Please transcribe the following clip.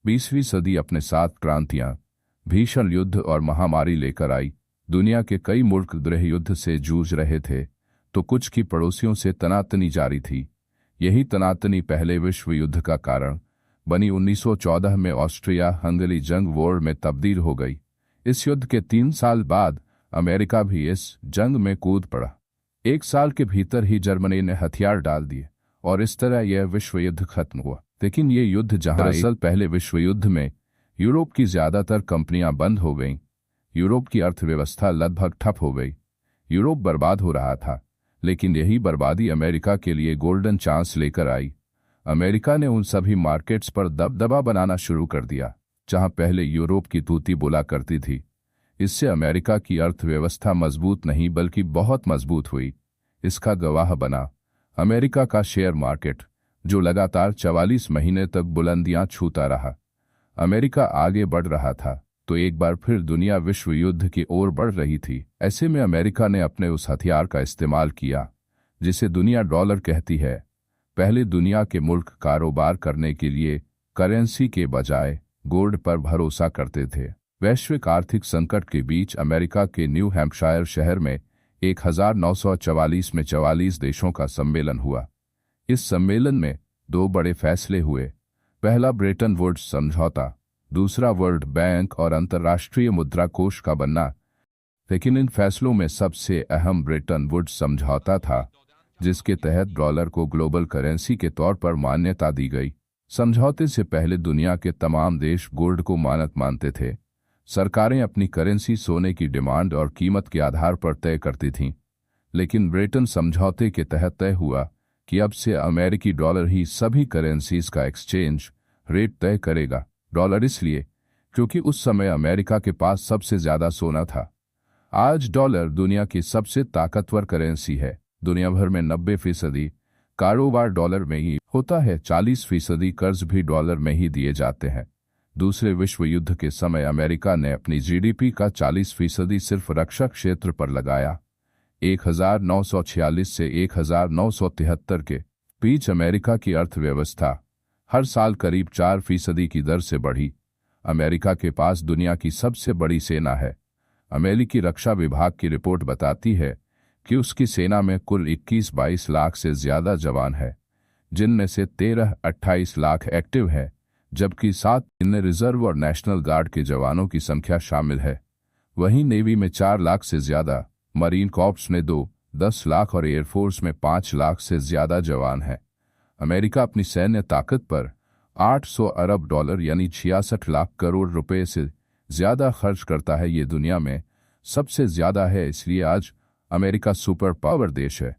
20वीं सदी अपने साथ क्रांतियां, भीषण युद्ध और महामारी लेकर आई। दुनिया के कई मुल्क गृह युद्ध से जूझ रहे थे तो कुछ की पड़ोसियों से तनातनी जारी थी। यही तनातनी पहले विश्व युद्ध का कारण बनी। 1914 में ऑस्ट्रिया हंगरी जंग वॉर में तब्दील हो गई। इस युद्ध के 3 साल बाद अमेरिका भी इस जंग में कूद पड़ा। 1 साल के भीतर ही जर्मनी ने हथियार डाल दिए और इस तरह यह विश्व युद्ध खत्म हुआ। लेकिन ये युद्ध जहां दरअसल पहले विश्व युद्ध में यूरोप की ज्यादातर कंपनियां बंद हो गईं, यूरोप की अर्थव्यवस्था लगभग ठप हो गई। यूरोप बर्बाद हो रहा था, लेकिन यही बर्बादी अमेरिका के लिए गोल्डन चांस लेकर आई। अमेरिका ने उन सभी मार्केट्स पर दबदबा बनाना शुरू कर दिया जहां पहले यूरोप की तूती बोला करती थी। इससे अमेरिका की अर्थव्यवस्था मजबूत नहीं बल्कि बहुत मजबूत हुई। इसका गवाह बना अमेरिका का शेयर मार्केट, जो लगातार 44 महीने तक बुलंदियां छूता रहा। अमेरिका आगे बढ़ रहा था तो एक बार फिर दुनिया विश्व युद्ध की ओर बढ़ रही थी। ऐसे में अमेरिका ने अपने उस हथियार का इस्तेमाल किया जिसे दुनिया डॉलर कहती है। पहले दुनिया के मुल्क कारोबार करने के लिए करेंसी के बजाय गोल्ड पर भरोसा करते थे। वैश्विक आर्थिक संकट के बीच अमेरिका के न्यू हैम्पशायर शहर में 1944 में 44 देशों का सम्मेलन हुआ। इस सम्मेलन में 2 बड़े फैसले हुए। पहला ब्रेटन वुड्स समझौता, दूसरा वर्ल्ड बैंक और अंतर्राष्ट्रीय मुद्रा कोष का बनना। लेकिन इन फैसलों में सबसे अहम ब्रेटन वुड्स समझौता था, जिसके तहत डॉलर को ग्लोबल करेंसी के तौर पर मान्यता दी गई। समझौते से पहले दुनिया के तमाम देश गोल्ड को मानक मानते थे। सरकारें अपनी करेंसी सोने की डिमांड और कीमत के आधार पर तय करती थीं। लेकिन ब्रेटन समझौते के तहत तय हुआ कि अब से अमेरिकी डॉलर ही सभी करेंसीज का एक्सचेंज रेट तय करेगा। डॉलर इसलिए क्योंकि उस समय अमेरिका के पास सबसे ज्यादा सोना था। आज डॉलर दुनिया की सबसे ताकतवर करेंसी है। दुनिया भर में 90% कारोबार डॉलर में ही होता है। 40% कर्ज भी डॉलर में ही दिए जाते हैं। दूसरे विश्व युद्ध के समय अमेरिका ने अपनी जीडीपी का 40% सिर्फ रक्षा क्षेत्र पर लगाया। 1946 से 1973 के बीच अमेरिका की अर्थव्यवस्था हर साल करीब 4% की दर से बढ़ी। अमेरिका के पास दुनिया की सबसे बड़ी सेना है। अमेरिकी रक्षा विभाग की रिपोर्ट बताती है कि उसकी सेना में कुल 21-22 लाख से ज्यादा जवान है, जिनमें से 13-28 लाख एक्टिव है, जबकि 7 इनमें रिजर्व और नेशनल गार्ड के जवानों की संख्या शामिल है। वहीं नेवी में 4 लाख से ज्यादा, मरीन कॉर्प्स में 10 लाख और एयरफोर्स में 5 लाख से ज्यादा जवान हैं। अमेरिका अपनी सैन्य ताकत पर 800 अरब डॉलर यानी 66 लाख करोड़ रुपए से ज्यादा खर्च करता है। ये दुनिया में सबसे ज्यादा है। इसलिए आज अमेरिका सुपर पावर देश है।